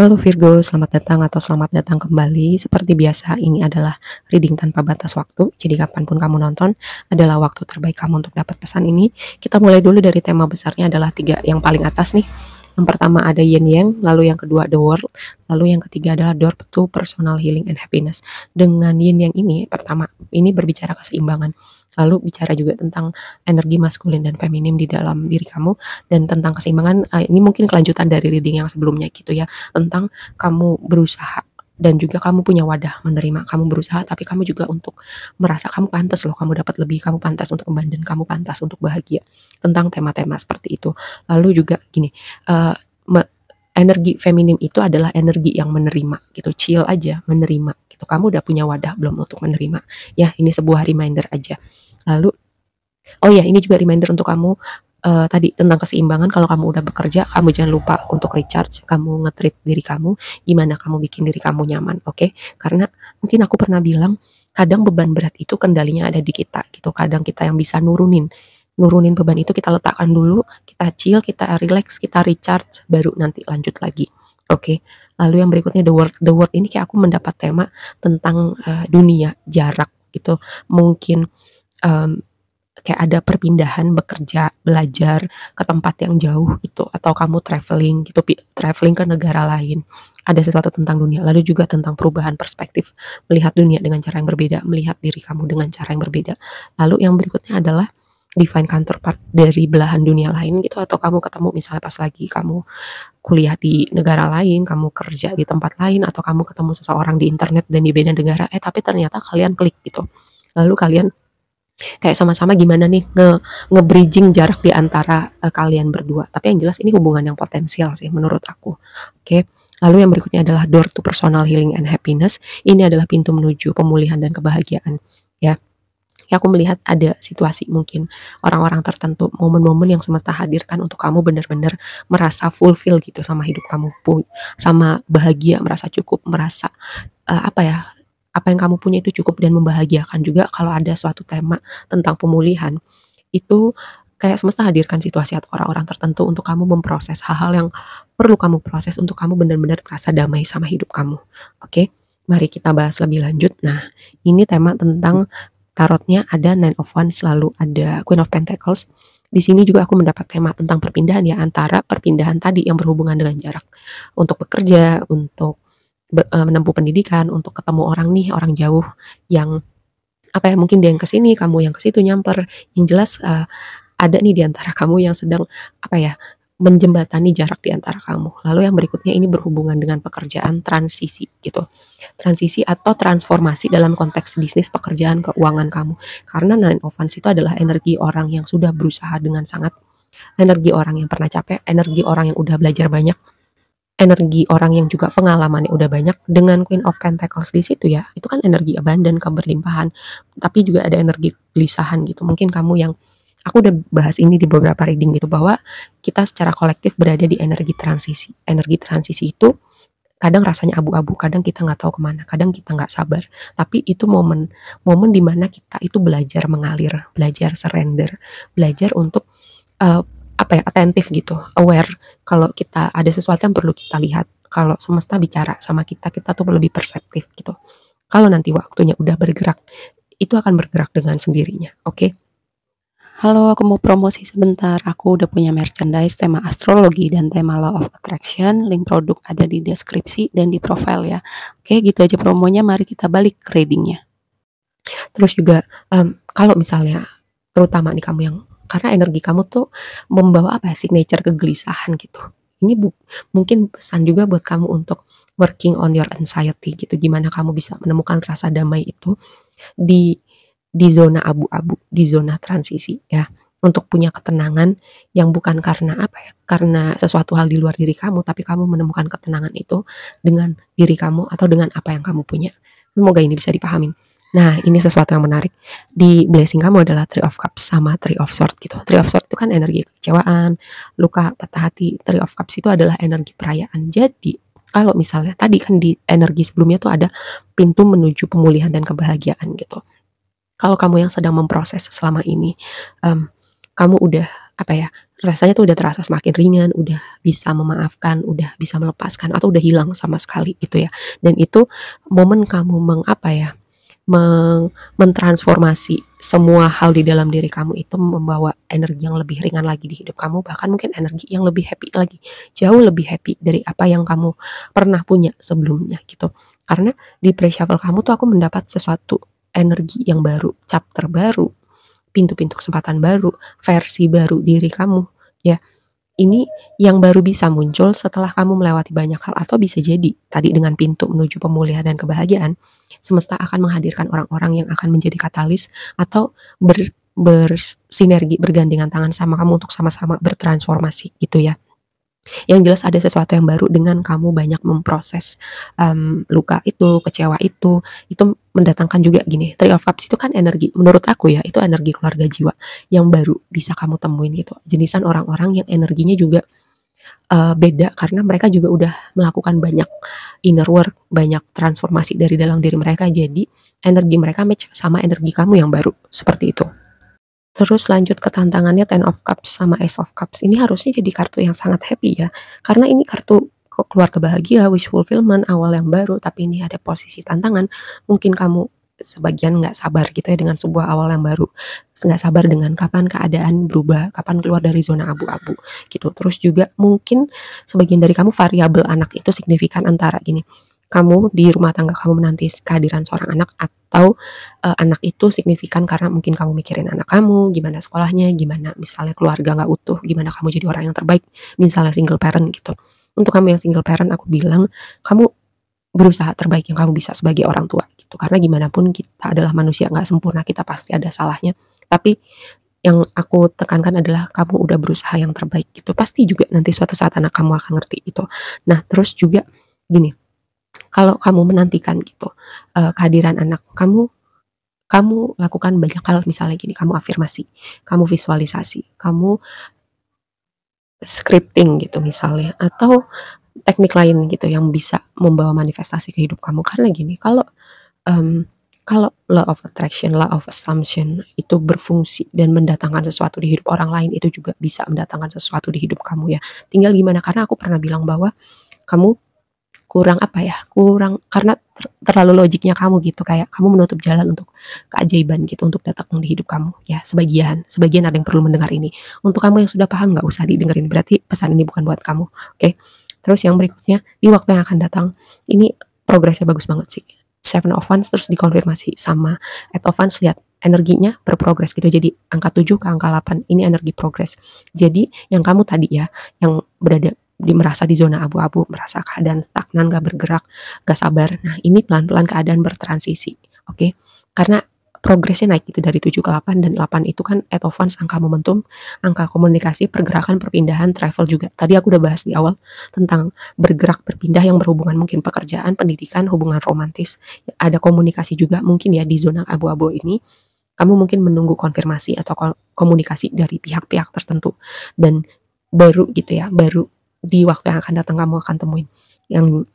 Halo Virgo, selamat datang atau selamat datang kembali. Seperti biasa, ini adalah reading tanpa batas waktu. Jadi kapanpun kamu nonton adalah waktu terbaik kamu untuk dapat pesan ini. Kita mulai dulu dari tema besarnya adalah 3 yang paling atas nih. Yang pertama ada Yin Yang, lalu yang kedua The World, lalu yang ketiga adalah Door to Personal Healing and Happiness. Dengan Yin Yang ini, pertama, ini berbicara keseimbangan. Lalu bicara juga tentang energi maskulin dan feminim di dalam diri kamu, dan tentang keseimbangan. Ini mungkin kelanjutan dari reading yang sebelumnya gitu ya, tentang kamu berusaha dan juga kamu punya wadah menerima. Kamu berusaha tapi kamu juga untuk merasa kamu pantas loh, kamu dapat lebih, kamu pantas untuk abundant, kamu pantas untuk bahagia, tentang tema-tema seperti itu. Lalu juga gini, uh, energi feminim itu adalah energi yang menerima gitu, chill aja, menerima gitu. Kamu udah punya wadah belum untuk menerima? Ya, ini sebuah reminder aja. Lalu oh ya, ini juga reminder untuk kamu tadi tentang keseimbangan. Kalau kamu udah bekerja, kamu jangan lupa untuk recharge, kamu nge-treat diri kamu, gimana kamu bikin diri kamu nyaman, oke? Karena mungkin aku pernah bilang, kadang beban berat itu kendalinya ada di kita gitu. Kadang kita yang bisa nurunin beban itu, kita letakkan dulu, kita chill, kita relax, kita recharge, baru nanti lanjut lagi. Oke. Lalu yang berikutnya The World. The World ini kayak aku mendapat tema tentang dunia, jarak gitu. Mungkin kayak ada perpindahan bekerja, belajar ke tempat yang jauh gitu, atau kamu traveling gitu, traveling ke negara lain. Ada sesuatu tentang dunia, lalu juga tentang perubahan perspektif, melihat dunia dengan cara yang berbeda, melihat diri kamu dengan cara yang berbeda. Lalu yang berikutnya adalah divine counterpart dari belahan dunia lain gitu, atau kamu ketemu misalnya pas lagi kamu kuliah di negara lain, kamu kerja di tempat lain, atau kamu ketemu seseorang di internet dan di beda negara, tapi ternyata kalian klik gitu. Lalu kalian kayak sama-sama gimana nih nge-bridging jarak di antara kalian berdua. Tapi yang jelas ini hubungan yang potensial sih menurut aku. Oke. Lalu yang berikutnya adalah Door to Personal Healing and Happiness. Ini adalah pintu menuju pemulihan dan kebahagiaan. Ya. Ya, aku melihat ada situasi mungkin orang-orang tertentu, momen-momen yang semesta hadirkan untuk kamu benar-benar merasa fulfill gitu sama hidup kamu, sama bahagia, merasa cukup, merasa apa yang kamu punya itu cukup dan membahagiakan. Juga kalau ada suatu tema tentang pemulihan, itu kayak semesta hadirkan situasi atau orang-orang tertentu untuk kamu memproses hal-hal yang perlu kamu proses untuk kamu benar-benar merasa damai sama hidup kamu. Oke, mari kita bahas lebih lanjut. Nah, ini tema tentang tarotnya ada Nine of Wands, lalu ada Queen of Pentacles. Di sini juga aku mendapat tema tentang perpindahan ya, antara perpindahan tadi yang berhubungan dengan jarak, untuk bekerja, untuk menempuh pendidikan, untuk ketemu orang nih, orang jauh yang mungkin dia yang ke sini, kamu yang ke situ nyamper. Yang jelas ada nih di antara kamu yang sedang menjembatani jarak di antara kamu. Lalu yang berikutnya ini berhubungan dengan pekerjaan, transisi gitu. Transisi atau transformasi dalam konteks bisnis, pekerjaan, keuangan kamu. Karena Nine of Wands itu adalah energi orang yang sudah berusaha dengan sangat, energi orang yang pernah capek, energi orang yang udah belajar banyak, energi orang yang juga pengalamannya udah banyak. Dengan Queen of Pentacles di situ ya, itu kan energi abundant, keberlimpahan, tapi juga ada energi kegelisahan gitu. Mungkin kamu yang aku udah bahas ini di beberapa reading gitu, bahwa kita secara kolektif berada di energi transisi. Energi transisi itu kadang rasanya abu-abu, kadang kita nggak tahu kemana, kadang kita nggak sabar. Tapi itu momen dimana kita itu belajar mengalir, belajar surrender, belajar untuk atentif gitu, aware kalau kita ada sesuatu yang perlu kita lihat. Kalau semesta bicara sama kita, kita tuh lebih perseptif gitu. Kalau nanti waktunya udah bergerak, itu akan bergerak dengan sendirinya. Oke. Halo, aku mau promosi sebentar. Aku udah punya merchandise tema astrologi dan tema law of attraction. Link produk ada di deskripsi dan di profile ya. Oke, gitu aja promonya. Mari kita balik ke readingnya. Terus juga kalau misalnya, terutama nih kamu yang, karena energi kamu tuh membawa signature kegelisahan gitu. Ini mungkin pesan juga buat kamu untuk working on your anxiety gitu. Gimana kamu bisa menemukan rasa damai itu di zona abu-abu, di zona transisi ya, untuk punya ketenangan yang bukan karena karena sesuatu hal di luar diri kamu, tapi kamu menemukan ketenangan itu dengan diri kamu atau dengan apa yang kamu punya. Semoga ini bisa dipahamin. Nah, ini sesuatu yang menarik. Di blessing kamu adalah Three of Cups sama Three of Swords gitu. Three of Swords itu kan energi kekecewaan, luka, patah hati. Three of Cups itu adalah energi perayaan. Jadi, kalau misalnya tadi kan di energi sebelumnya tuh ada pintu menuju pemulihan dan kebahagiaan gitu. Kalau kamu yang sedang memproses selama ini, kamu udah apa ya, rasanya tuh udah terasa semakin ringan, udah bisa memaafkan, udah bisa melepaskan, atau udah hilang sama sekali gitu ya. Dan itu momen kamu apa ya, mentransformasi semua hal di dalam diri kamu itu, membawa energi yang lebih ringan lagi di hidup kamu, bahkan mungkin energi yang lebih happy lagi, jauh lebih happy dari apa yang kamu pernah punya sebelumnya gitu. Karena di pre-shuffle kamu tuh aku mendapat sesuatu energi yang baru, chapter baru, pintu-pintu kesempatan baru, versi baru diri kamu ya. Ini yang baru bisa muncul setelah kamu melewati banyak hal, atau bisa jadi tadi dengan pintu menuju pemulihan dan kebahagiaan, semesta akan menghadirkan orang-orang yang akan menjadi katalis atau bersinergi, bergandengan tangan sama kamu untuk sama-sama bertransformasi gitu ya. Yang jelas ada sesuatu yang baru dengan kamu banyak memproses luka itu, kecewa itu mendatangkan juga gini, Three of Cups itu kan energi, menurut aku ya, itu energi keluarga jiwa yang baru bisa kamu temuin gitu. Jenisan orang-orang yang energinya juga beda, karena mereka juga udah melakukan banyak inner work, banyak transformasi dari dalam diri mereka, jadi energi mereka match sama energi kamu yang baru, seperti itu. Terus lanjut ke tantangannya Ten of Cups sama Ace of Cups. Ini harusnya jadi kartu yang sangat happy ya. Karena ini kartu keluarga bahagia, wish fulfillment, awal yang baru. Tapi ini ada posisi tantangan. Mungkin kamu sebagian nggak sabar gitu ya dengan sebuah awal yang baru. Nggak sabar dengan kapan keadaan berubah, kapan keluar dari zona abu-abu gitu. Terus juga mungkin sebagian dari kamu variabel anak itu signifikan, antara gini, kamu di rumah tangga kamu menanti kehadiran seorang anak, atau anak itu signifikan karena mungkin kamu mikirin anak kamu, gimana sekolahnya, gimana misalnya keluarga nggak utuh, gimana kamu jadi orang yang terbaik, misalnya single parent gitu. Untuk kamu yang single parent, aku bilang kamu berusaha terbaik yang kamu bisa sebagai orang tua gitu, karena gimana pun kita adalah manusia, nggak sempurna, kita pasti ada salahnya. Tapi yang aku tekankan adalah kamu udah berusaha yang terbaik gitu, pasti juga nanti suatu saat anak kamu akan ngerti itu. Nah terus juga gini, kalau kamu menantikan gitu kehadiran anak kamu, kamu lakukan banyak hal, misalnya gini, kamu afirmasi, kamu visualisasi, kamu scripting gitu misalnya, atau teknik lain gitu yang bisa membawa manifestasi ke hidup kamu. Karena gini, um, kalau law of attraction, law of assumption itu berfungsi dan mendatangkan sesuatu di hidup orang lain, itu juga bisa mendatangkan sesuatu di hidup kamu ya. Tinggal gimana, karena aku pernah bilang bahwa kamu kurang apa ya, kurang, karena terlalu logiknya kamu gitu, kayak kamu menutup jalan untuk keajaiban gitu untuk datang di hidup kamu ya. Sebagian ada yang perlu mendengar ini. Untuk kamu yang sudah paham, nggak usah didengerin, berarti pesan ini bukan buat kamu, oke? Terus yang berikutnya, di waktu yang akan datang, ini progresnya bagus banget sih. Seven of Wands terus dikonfirmasi sama Eight of Wands, lihat energinya berprogres gitu. Jadi angka 7 ke angka 8 ini energi progres. Jadi yang kamu tadi ya, yang berada merasa di zona abu-abu, merasa keadaan stagnan, gak bergerak, gak sabar. Nah ini pelan-pelan keadaan bertransisi, oke? Karena progresnya naik gitu dari 7 ke 8, dan 8 itu kan Eight of Wands, angka momentum, angka komunikasi, pergerakan, perpindahan, travel juga. Tadi aku udah bahas di awal tentang bergerak, berpindah yang berhubungan mungkin pekerjaan, pendidikan, hubungan romantis. Ada komunikasi juga mungkin ya di zona abu-abu ini. Kamu mungkin menunggu konfirmasi atau komunikasi dari pihak-pihak tertentu, dan baru gitu ya, baru di waktu yang akan datang kamu akan temuin. Yang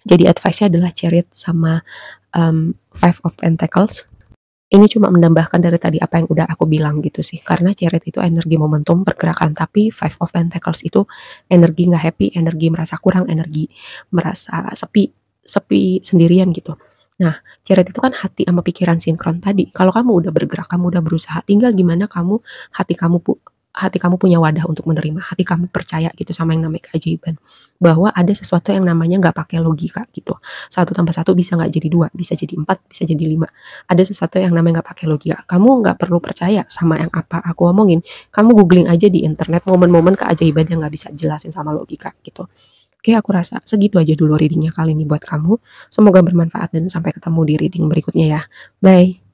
jadi advice-nya adalah Chariot sama Five of Pentacles. Ini cuma menambahkan dari tadi apa yang udah aku bilang gitu sih. Karena Chariot itu energi momentum, pergerakan, tapi Five of Pentacles itu energi nggak happy, energi merasa kurang, energi merasa sepi sendirian gitu. Nah, Chariot itu kan hati sama pikiran sinkron tadi. Kalau kamu udah bergerak, kamu udah berusaha, tinggal gimana kamu, hati kamu punya wadah untuk menerima, hati kamu percaya gitu sama yang namanya keajaiban, bahwa ada sesuatu yang namanya nggak pakai logika gitu. 1+1 bisa nggak jadi 2, bisa jadi 4, bisa jadi 5. Ada sesuatu yang namanya nggak pakai logika. Kamu nggak perlu percaya sama yang apa aku omongin. Kamu googling aja di internet momen-momen keajaiban yang nggak bisa jelasin sama logika gitu. Oke, aku rasa segitu aja dulu readingnya kali ini buat kamu. Semoga bermanfaat dan sampai ketemu di reading berikutnya ya. Bye.